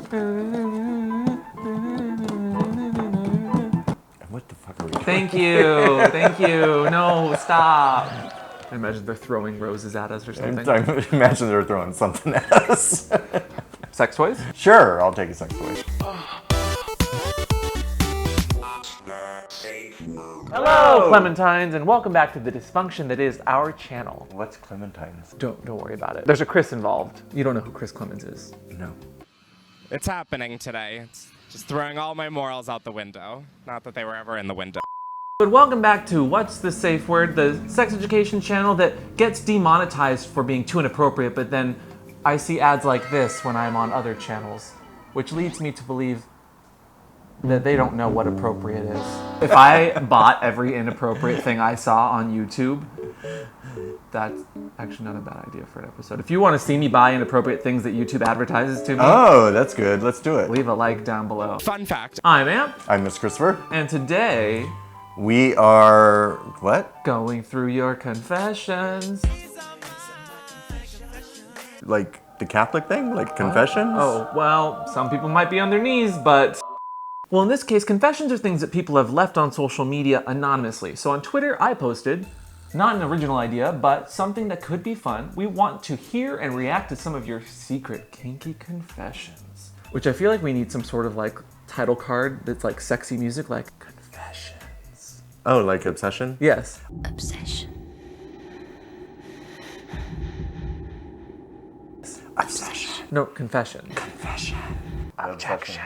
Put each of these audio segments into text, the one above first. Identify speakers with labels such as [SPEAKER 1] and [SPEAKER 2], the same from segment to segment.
[SPEAKER 1] What the fuck are we doing?
[SPEAKER 2] Thank you. Thank you. No, stop. I imagine they're throwing roses at us or something.
[SPEAKER 1] I imagine they're throwing something at us.
[SPEAKER 2] Sex toys?
[SPEAKER 1] Sure, I'll take a sex toy.
[SPEAKER 2] Hello, Clementines, and welcome back to the dysfunction that is our channel.
[SPEAKER 1] What's Clementines?
[SPEAKER 2] Don't worry about it. There's a Chris involved. You don't know who Chris Klemens is.
[SPEAKER 1] No.
[SPEAKER 3] It's happening today. It's just throwing all my morals out the window. Not that they were ever in the window.
[SPEAKER 2] But welcome back to What's the Safe Word, the sex education channel that gets demonetized for being too inappropriate, but then I see ads like this when I'm on other channels, which leads me to believe that they don't know what appropriate is. If I bought every inappropriate thing I saw on YouTube, that's actually not a bad idea for an episode. If you want to see me buy inappropriate things that YouTube advertises to me,
[SPEAKER 1] Oh, that's good. Let's do it.
[SPEAKER 2] leave a like down below.
[SPEAKER 3] Fun fact.
[SPEAKER 2] I'm Amp,
[SPEAKER 1] I'm Miss Christopher.
[SPEAKER 2] and today,
[SPEAKER 1] We are... what?
[SPEAKER 2] going through your confessions.
[SPEAKER 1] Like the Catholic thing? Like confessions?
[SPEAKER 2] Oh, well, some people might be on their knees, but... Well, in this case, confessions are things that people have left on social media anonymously. So on Twitter, I posted, not an original idea, but something that could be fun. We want to hear and react to some of your secret kinky confessions. Which I feel like we need some sort of like title card that's like sexy music, like confessions.
[SPEAKER 1] Oh, like obsession?
[SPEAKER 2] Yes.
[SPEAKER 4] Obsession.
[SPEAKER 1] Obsession.
[SPEAKER 2] No, confession.
[SPEAKER 1] Confession.
[SPEAKER 2] Objection.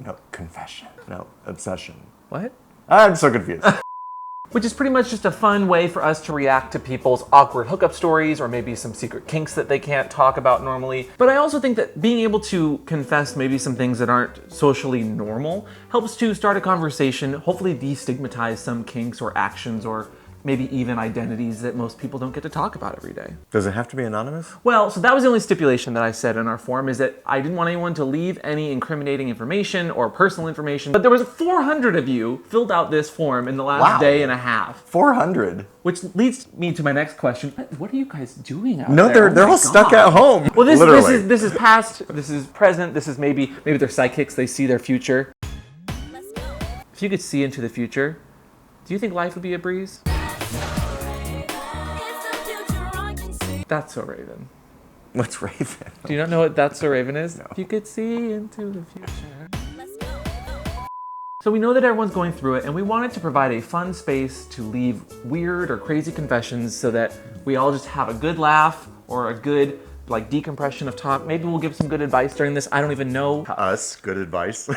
[SPEAKER 1] No, confession. No, obsession.
[SPEAKER 2] What?
[SPEAKER 1] I'm so confused.
[SPEAKER 2] Which is pretty much just a fun way for us to react to people's awkward hookup stories or maybe some secret kinks that they can't talk about normally. But I also think that being able to confess maybe some things that aren't socially normal helps to start a conversation, hopefully destigmatize some kinks or actions or maybe even identities that most people don't get to talk about every day.
[SPEAKER 1] Does it have to be anonymous?
[SPEAKER 2] Well, so that was the only stipulation that I said in our forum, is that I didn't want anyone to leave any incriminating information or personal information. But there was 400 of you filled out this form in the last
[SPEAKER 1] Wow.
[SPEAKER 2] day and a half. 400.
[SPEAKER 1] 400.
[SPEAKER 2] Which leads me to my next question. What are you guys doing out
[SPEAKER 1] No,
[SPEAKER 2] there?
[SPEAKER 1] they're
[SPEAKER 2] Oh my
[SPEAKER 1] all stuck
[SPEAKER 2] God.
[SPEAKER 1] at home.
[SPEAKER 2] Well, this
[SPEAKER 1] Literally.
[SPEAKER 2] is past, this is present, this is maybe they're psychics, they see their future. If you could see into the future, do you think life would be a breeze? That's so Raven.
[SPEAKER 1] What's Raven?
[SPEAKER 2] Do you not know what That's so Raven is?
[SPEAKER 1] No.
[SPEAKER 2] If you could see into the future. So we know that everyone's going through it, and we wanted to provide a fun space to leave weird or crazy confessions so that we all just have a good laugh or a good like decompression of talk. Maybe we'll give some good advice during this. I don't even know.
[SPEAKER 1] Us, good advice.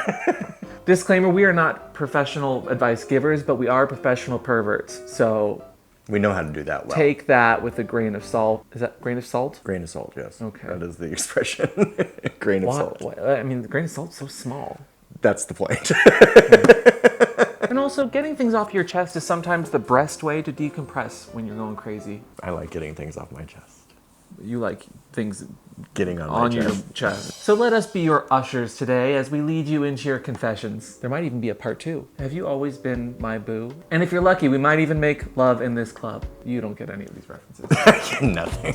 [SPEAKER 2] Disclaimer, we are not professional advice givers, but we are professional perverts. So
[SPEAKER 1] We know how to do that well.
[SPEAKER 2] take that with a grain of salt. Is that grain of salt?
[SPEAKER 1] Grain of salt, yes.
[SPEAKER 2] Okay.
[SPEAKER 1] That is the expression. Grain of salt.
[SPEAKER 2] I mean, the grain of salt's so small.
[SPEAKER 1] That's the point.
[SPEAKER 2] And also, getting things off your chest is sometimes the best way to decompress when you're going crazy.
[SPEAKER 1] I like getting things off my chest.
[SPEAKER 2] You like things
[SPEAKER 1] Getting on
[SPEAKER 2] on
[SPEAKER 1] my
[SPEAKER 2] your
[SPEAKER 1] chest.
[SPEAKER 2] chest. So let us be your ushers today as we lead you into your confessions. There might even be a part 2. Have you always been my boo? And if you're lucky, we might even make love in this club. You don't get any of these references.
[SPEAKER 1] Nothing.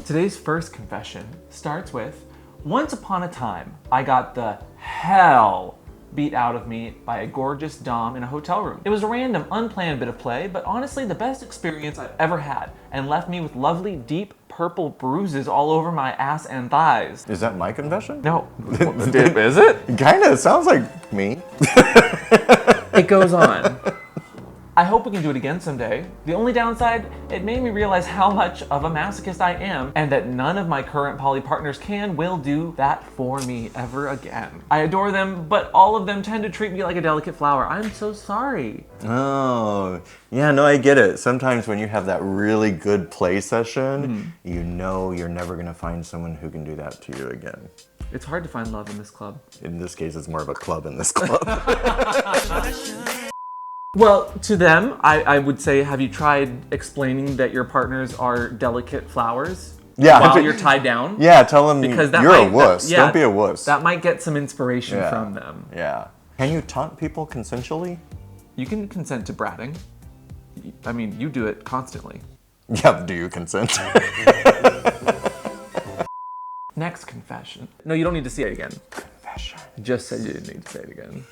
[SPEAKER 2] Today's first confession starts with, once upon a time, I got the hell beat out of me by a gorgeous dom in a hotel room. It was a random, unplanned bit of play, but honestly the best experience I've ever had, and left me with lovely, deep, purple bruises all over my ass and thighs.
[SPEAKER 1] Is that my confession?
[SPEAKER 2] No, is it?
[SPEAKER 1] Kinda, sounds like me.
[SPEAKER 2] It goes on. I hope we can do it again someday. The only downside, it made me realize how much of a masochist I am, and that none of my current poly partners will do that for me ever again. I adore them, but all of them tend to treat me like a delicate flower. I'm so sorry.
[SPEAKER 1] Oh, yeah, no, I get it. Sometimes when you have that really good play session, you know you're never gonna find someone who can do that to you again.
[SPEAKER 2] It's hard to find love in this club.
[SPEAKER 1] In this case, it's more of a club in this club.
[SPEAKER 2] Well, to them, I would say, have you tried explaining that your partners are delicate flowers?
[SPEAKER 1] Yeah,
[SPEAKER 2] While you're tied down?
[SPEAKER 1] Yeah, tell them
[SPEAKER 2] Because that
[SPEAKER 1] you're a
[SPEAKER 2] might-
[SPEAKER 1] wuss.
[SPEAKER 2] yeah,
[SPEAKER 1] Don't be a wuss.
[SPEAKER 2] That might get some inspiration
[SPEAKER 1] Yeah.
[SPEAKER 2] from them.
[SPEAKER 1] Yeah. Can you taunt people consensually?
[SPEAKER 2] You can consent to bratting. I mean, you do it constantly.
[SPEAKER 1] Yeah, do you consent?
[SPEAKER 2] Next confession. No, you don't need to say it again.
[SPEAKER 1] Confession.
[SPEAKER 2] Just said you didn't need to say it again.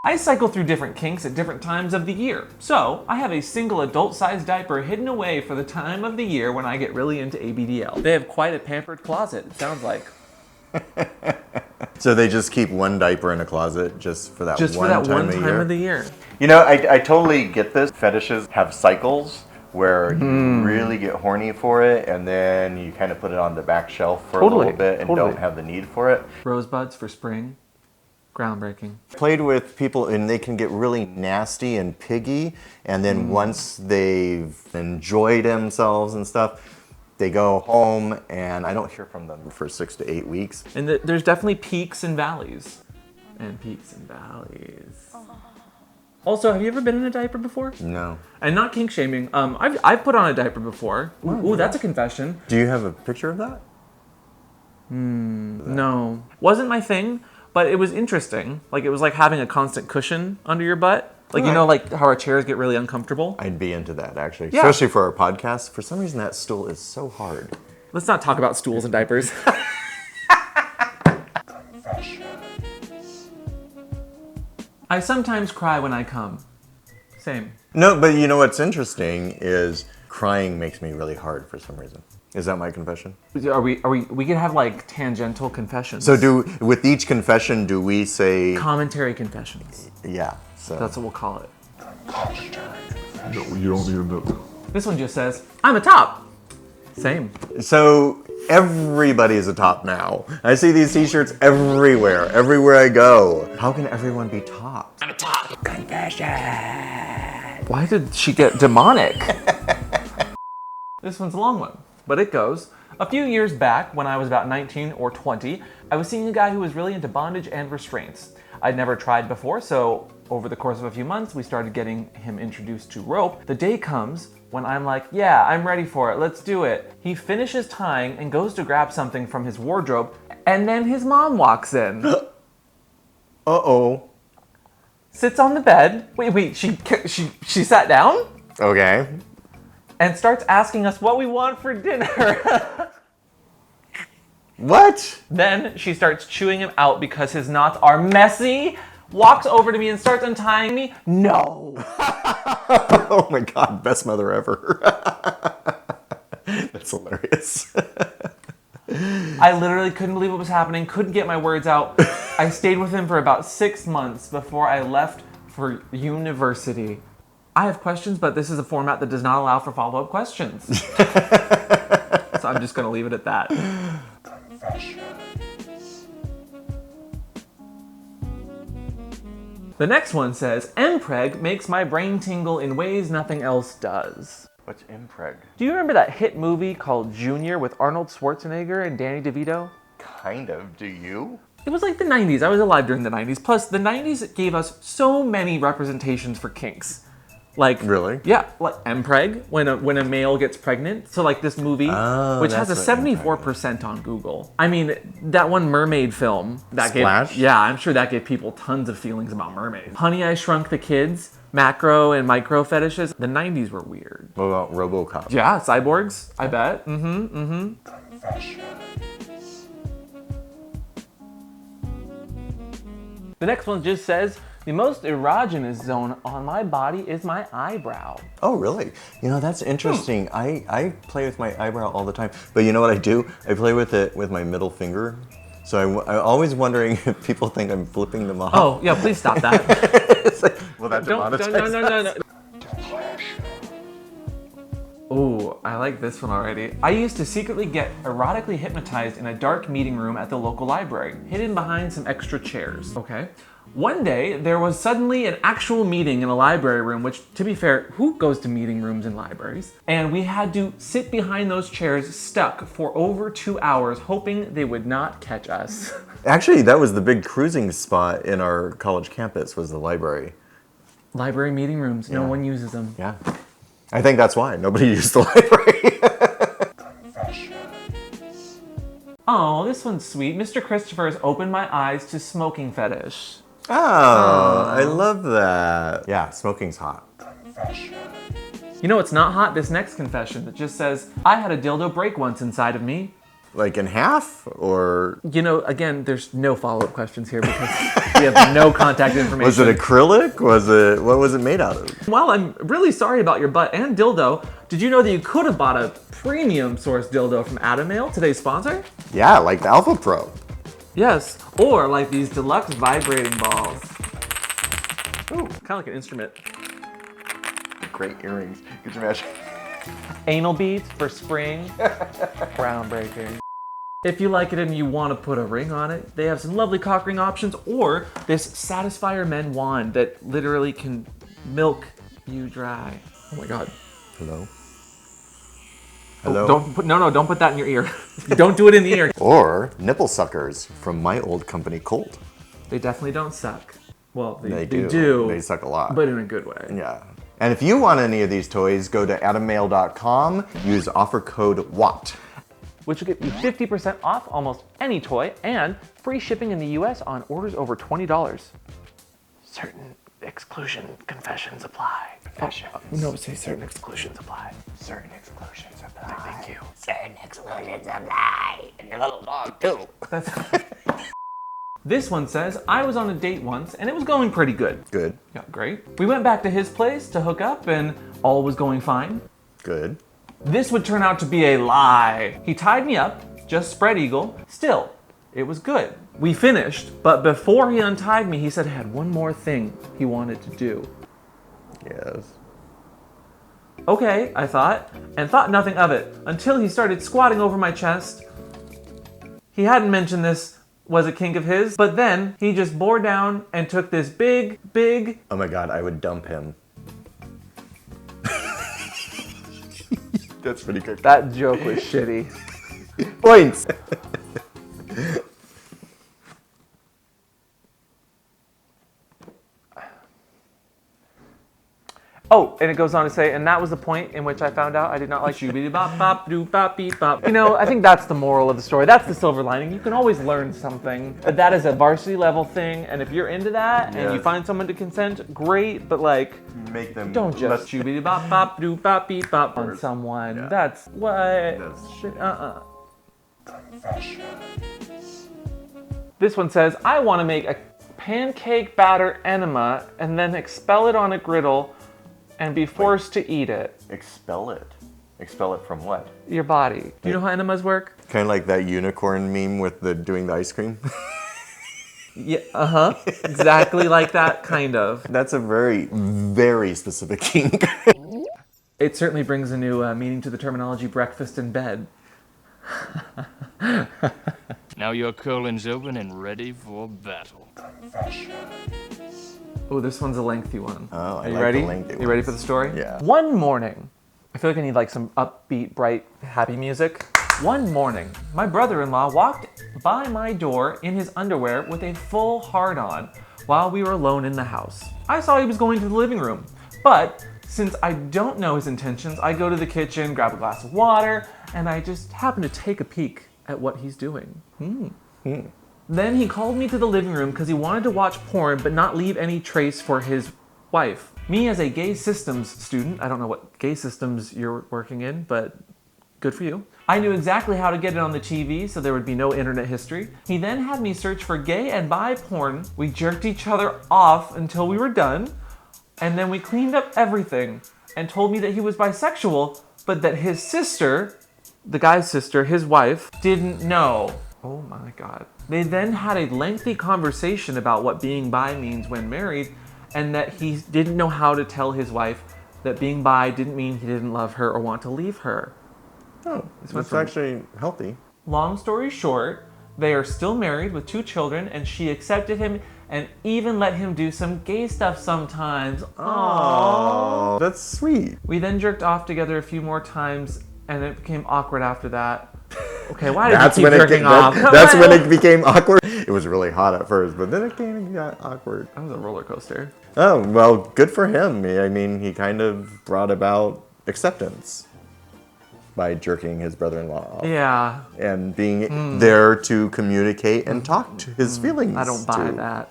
[SPEAKER 2] I cycle through different kinks at different times of the year. So, I have a single adult-sized diaper hidden away for the time of the year when I get really into ABDL. They have quite a pampered closet, it sounds like.
[SPEAKER 1] So they just keep one diaper in a closet just for that
[SPEAKER 2] Just
[SPEAKER 1] one
[SPEAKER 2] for that
[SPEAKER 1] time
[SPEAKER 2] one time of the year.
[SPEAKER 1] You know, I totally get this. Fetishes have cycles where you really get horny for it, and then you kind of put it on the back shelf for a little bit and don't have the need for it.
[SPEAKER 2] Rosebuds for spring. Groundbreaking.
[SPEAKER 1] Played with people, and they can get really nasty and piggy, and then once they've enjoyed themselves and stuff, they go home, and I don't hear from them for 6 to 8 weeks.
[SPEAKER 2] And there's definitely peaks and valleys. And peaks and valleys. Also, have you ever been in a diaper before?
[SPEAKER 1] No.
[SPEAKER 2] And not kink shaming. I've put on a diaper before. Ooh, that's a confession.
[SPEAKER 1] Do you have a picture of that?
[SPEAKER 2] No. Wasn't my thing, but it was interesting. Like, it was like having a constant cushion under your butt. Like, you know, like how our chairs get really uncomfortable?
[SPEAKER 1] I'd be into that, actually.
[SPEAKER 2] Yeah.
[SPEAKER 1] Especially for our podcast. For some reason, that stool is so hard.
[SPEAKER 2] Let's not talk about stools and diapers. I sometimes cry when I come. Same.
[SPEAKER 1] No, but you know what's interesting is crying makes me really hard for some reason. Is that my confession?
[SPEAKER 2] We can have like tangential confessions.
[SPEAKER 1] So with each confession, do we say...
[SPEAKER 2] Commentary confessions.
[SPEAKER 1] Yeah. So.
[SPEAKER 2] That's what we'll call it.
[SPEAKER 4] No, you don't need to know.
[SPEAKER 2] This one just says, I'm a top. Same.
[SPEAKER 1] So everybody is a top now. I see these t-shirts everywhere I go. How can everyone be top? I'm a top. Confession.
[SPEAKER 2] Why did she get demonic? This one's a long one, but it goes. A few years back, when I was about 19 or 20, I was seeing a guy who was really into bondage and restraints. I'd never tried before, so over the course of a few months, we started getting him introduced to rope. The day comes when I'm like, yeah, I'm ready for it, let's do it. He finishes tying and goes to grab something from his wardrobe, and then his mom walks in.
[SPEAKER 1] Uh-oh.
[SPEAKER 2] Sits on the bed. Wait, she sat down?
[SPEAKER 1] Okay.
[SPEAKER 2] And starts asking us what we want for dinner.
[SPEAKER 1] What?
[SPEAKER 2] Then she starts chewing him out because his knots are messy, walks over to me and starts untying me. No.
[SPEAKER 1] Oh my God, best mother ever. That's hilarious.
[SPEAKER 2] I literally couldn't believe what was happening, couldn't get my words out. I stayed with him for about 6 months before I left for university. I have questions, but this is a format that does not allow for follow-up questions. So I'm just going to leave it at that. The next one says, Mpreg makes my brain tingle in ways nothing else does.
[SPEAKER 1] What's impreg?
[SPEAKER 2] Do you remember that hit movie called Junior with Arnold Schwarzenegger and Danny DeVito?
[SPEAKER 1] Kind of. Do you?
[SPEAKER 2] It was like the 90s. I was alive during the 90s. Plus, the 90s gave us so many representations for kinks. Like,
[SPEAKER 1] Really?
[SPEAKER 2] Yeah, like Mpreg, when a male gets pregnant. So like this movie, which has a
[SPEAKER 1] that's what
[SPEAKER 2] 74% on Google. I mean, that one mermaid film.
[SPEAKER 1] Splash?
[SPEAKER 2] Yeah, I'm sure that gave people tons of feelings about mermaids. Honey, I Shrunk the Kids, macro and micro fetishes. The 90s were weird.
[SPEAKER 1] What about RoboCop?
[SPEAKER 2] Yeah, cyborgs, I bet. The next one just says, the most erogenous zone on my body is my eyebrow.
[SPEAKER 1] Oh, really? You know, that's interesting. I play with my eyebrow all the time. But you know what I do? I play with it with my middle finger. So I'm always wondering if people think I'm flipping them off.
[SPEAKER 2] Oh, yeah, please stop that.
[SPEAKER 1] It's like, will that demonetize?
[SPEAKER 2] No. Ooh, I like this one already. I used to secretly get erotically hypnotized in a dark meeting room at the local library, hidden behind some extra chairs. Okay. One day, there was suddenly an actual meeting in a library room, which, to be fair, who goes to meeting rooms in libraries? And we had to sit behind those chairs stuck for over 2 hours, hoping they would not catch us.
[SPEAKER 1] Actually, that was the big cruising spot in our college campus, was the library.
[SPEAKER 2] Library meeting rooms, no one uses them.
[SPEAKER 1] Yeah. I think that's why nobody used the library.
[SPEAKER 2] Oh, this one's sweet. Mr. Christopher has opened my eyes to smoking fetish.
[SPEAKER 1] Oh, I love that. Yeah, smoking's hot.
[SPEAKER 2] You know what's not hot? This next confession that just says, I had a dildo break once inside of me.
[SPEAKER 1] Like in half, or?
[SPEAKER 2] You know, again, there's no follow-up questions here because we have no contact information.
[SPEAKER 1] Was it acrylic? What was it made out of?
[SPEAKER 2] Well, I'm really sorry about your butt and dildo. Did you know that you could have bought a premium source dildo from Aethernaut, today's sponsor?
[SPEAKER 1] Yeah, like the Alpha Pro.
[SPEAKER 2] Yes, or like these deluxe vibrating balls. Ooh, kind of like an instrument.
[SPEAKER 1] Great earrings. Could you imagine?
[SPEAKER 2] Anal beads for spring. Groundbreaking. If you like it and you want to put a ring on it, they have some lovely cock ring options, or this Satisfier Men wand that literally can milk you dry. Oh my God.
[SPEAKER 1] Hello?
[SPEAKER 2] Oh,
[SPEAKER 1] Hello?
[SPEAKER 2] Don't put that in your ear. Don't do it in the ear.
[SPEAKER 1] Or nipple suckers from my old company, Colt.
[SPEAKER 2] They definitely don't suck. Well, they
[SPEAKER 1] do.
[SPEAKER 2] do.
[SPEAKER 1] They suck a lot.
[SPEAKER 2] But in a good way.
[SPEAKER 1] Yeah. And if you want any of these toys, go to adammail.com, use offer code WATT.
[SPEAKER 2] Which will get you 50% off almost any toy and free shipping in the US on orders over $20. Certain exclusion confessions apply. No, say certain exclusions apply. Certain exclusions apply. Thank you.
[SPEAKER 5] Certain exclusions apply. And your little dog, too.
[SPEAKER 2] This one says, I was on a date once and it was going pretty good.
[SPEAKER 1] Good.
[SPEAKER 2] Yeah, great. We went back to his place to hook up and all was going fine.
[SPEAKER 1] Good.
[SPEAKER 2] This would turn out to be a lie. He tied me up, just spread eagle. Still, it was good. We finished, but before he untied me, he said he had one more thing he wanted to do.
[SPEAKER 1] Yes.
[SPEAKER 2] Okay, I thought, and thought nothing of it, until he started squatting over my chest. He hadn't mentioned this was a kink of his, but then he just bore down and took this big,
[SPEAKER 1] Oh my God, I would dump him. That's pretty good.
[SPEAKER 2] that joke was shitty.
[SPEAKER 1] Points.
[SPEAKER 2] Oh, and it goes on to say, and that was the point in which I found out I did not like shoobity bop bop doo bop beep bop. You know, I think that's the moral of the story. That's the silver lining. You can always learn something. But that is a varsity level thing, and if you're into that and you find someone to consent, great. But like,
[SPEAKER 1] Make them.
[SPEAKER 2] don't just shoobity bop bop doo bop beep bop on someone.
[SPEAKER 1] Yeah.
[SPEAKER 2] That's what.
[SPEAKER 1] That's
[SPEAKER 2] Shit, This one says, I want to make a pancake batter enema and then expel it on a griddle and be forced to eat it.
[SPEAKER 1] Expel it. Expel it from what?
[SPEAKER 2] Your body. Do you know how enemas work?
[SPEAKER 1] Kind of like that unicorn meme with doing the ice cream.
[SPEAKER 2] Yeah, exactly like that, kind of.
[SPEAKER 1] That's a very, very specific kink.
[SPEAKER 2] It certainly brings a new meaning to the terminology breakfast in bed.
[SPEAKER 6] Now your colon's open and ready for battle.
[SPEAKER 2] Oh, this one's a lengthy one.
[SPEAKER 1] Oh, I
[SPEAKER 2] Are you
[SPEAKER 1] like
[SPEAKER 2] ready?
[SPEAKER 1] the lengthy
[SPEAKER 2] You ready
[SPEAKER 1] ones.
[SPEAKER 2] for the story?
[SPEAKER 1] Yeah.
[SPEAKER 2] One morning, I feel like I need like some upbeat, bright, happy music. One morning, my brother-in-law walked by my door in his underwear with a full hard-on while we were alone in the house. I saw he was going to the living room, but since I don't know his intentions, I go to the kitchen, grab a glass of water, and I just happen to take a peek at what he's doing. Then he called me to the living room because he wanted to watch porn but not leave any trace for his wife. Me as a gay systems student, I don't know what gay systems you're working in, but good for you. I knew exactly how to get it on the TV so there would be no internet history. He then had me search for gay and bi porn. We jerked each other off until we were done, and then we cleaned up everything and told me that he was bisexual, but that his sister, the guy's sister, his wife, didn't know. Oh my God. They then had a lengthy conversation about what being bi means when married, and that he didn't know how to tell his wife that being bi didn't mean he didn't love her or want to leave her.
[SPEAKER 1] Oh,
[SPEAKER 2] went
[SPEAKER 1] that's
[SPEAKER 2] from-
[SPEAKER 1] actually healthy.
[SPEAKER 2] Long story short, they are still married with 2 children, and she accepted him and even let him do some gay stuff sometimes. Aww.
[SPEAKER 1] Oh, that's sweet.
[SPEAKER 2] We then jerked off together a few more times, and it became awkward after that. Okay, why did you keep jerking off?
[SPEAKER 1] That's when it became awkward. It was really hot at first, but then it kind of got awkward.
[SPEAKER 2] That was a roller coaster.
[SPEAKER 1] Oh, well, good for him. I mean, he kind of brought about acceptance by jerking his brother-in-law off.
[SPEAKER 2] Yeah,
[SPEAKER 1] And being there to communicate and talk to his feelings.
[SPEAKER 2] I don't buy
[SPEAKER 1] to.
[SPEAKER 2] that.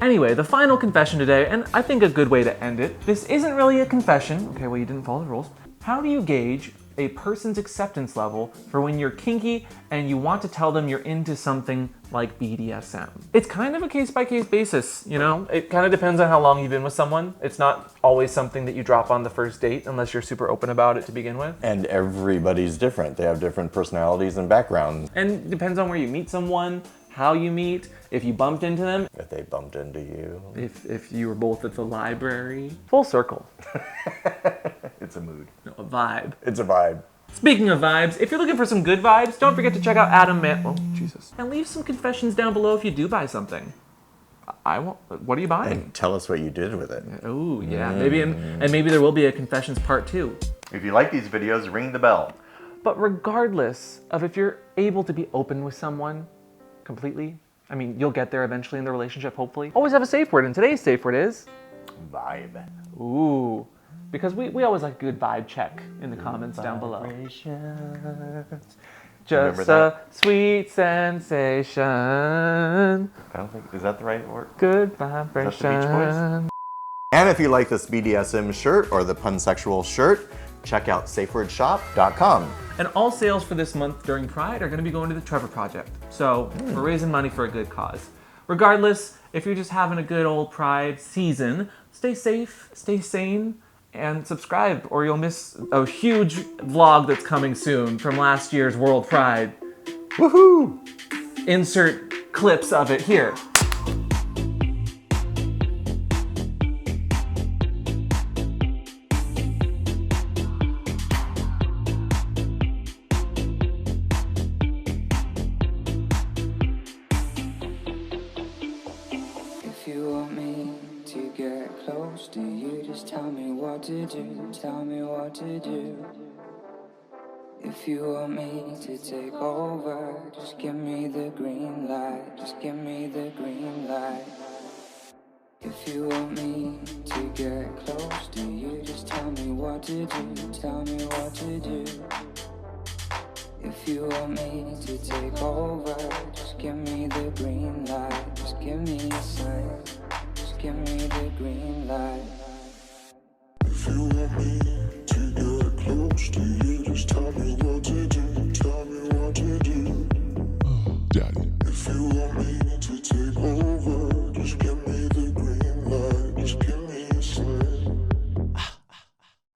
[SPEAKER 2] Anyway, the final confession today, and I think a good way to end it. This isn't really a confession. Okay, well, you didn't follow the rules. How do you gauge a person's acceptance level for when you're kinky and you want to tell them you're into something like BDSM? It's kind of a case-by-case basis, you know? It kind of depends on how long you've been with someone. It's not always something that you drop on the first date unless you're super open about it to begin with.
[SPEAKER 1] And everybody's different. They have different personalities and backgrounds.
[SPEAKER 2] And it depends on where you meet someone, how you meet, if you bumped into them,
[SPEAKER 1] If they bumped into you.
[SPEAKER 2] if you were both at the library. Full circle.
[SPEAKER 1] It's a mood.
[SPEAKER 2] No, a vibe.
[SPEAKER 1] It's a vibe.
[SPEAKER 2] Speaking of vibes, if you're looking for some good vibes, don't forget to check out Adam Man. Oh, Jesus. And leave some confessions down below if you do buy something. I won't. What are you buying?
[SPEAKER 1] And tell us what you did with it.
[SPEAKER 2] Oh, yeah. Maybe, and maybe there will be a confessions part 2.
[SPEAKER 1] If you like these videos, ring the bell.
[SPEAKER 2] But regardless of if you're able to be open with someone completely, I mean, you'll get there eventually in the relationship, hopefully. Always have a safe word, and today's safe word is...
[SPEAKER 1] Vibe.
[SPEAKER 2] Ooh. Because we always like a good vibe check in the comments down below. Just a sweet sensation.
[SPEAKER 1] I don't think, is that the right word?
[SPEAKER 2] Good
[SPEAKER 1] Is that
[SPEAKER 2] vibration.
[SPEAKER 1] the Beach Boys? And if you like this BDSM shirt or the pansexual shirt, check out safewordshop.com.
[SPEAKER 2] And all sales for this month during Pride are going to be going to the Trevor Project. So we're raising money for a good cause. Regardless, if you're just having a good old Pride season, stay safe, stay sane, and subscribe or you'll miss a huge vlog that's coming soon from last year's World Pride.
[SPEAKER 1] Woohoo!
[SPEAKER 2] Insert clips of it here.
[SPEAKER 7] If you want me to get close to you, just tell me what to do, tell me what to do. If you want me to take over, just give me the green light, just give me the green light. If you want me to get close to you, just tell me what to do, tell me what to do. If you want me to take over, just give me the green light, just give me a sign, just give me the green light.
[SPEAKER 4] If you want me to get close to you, just tell me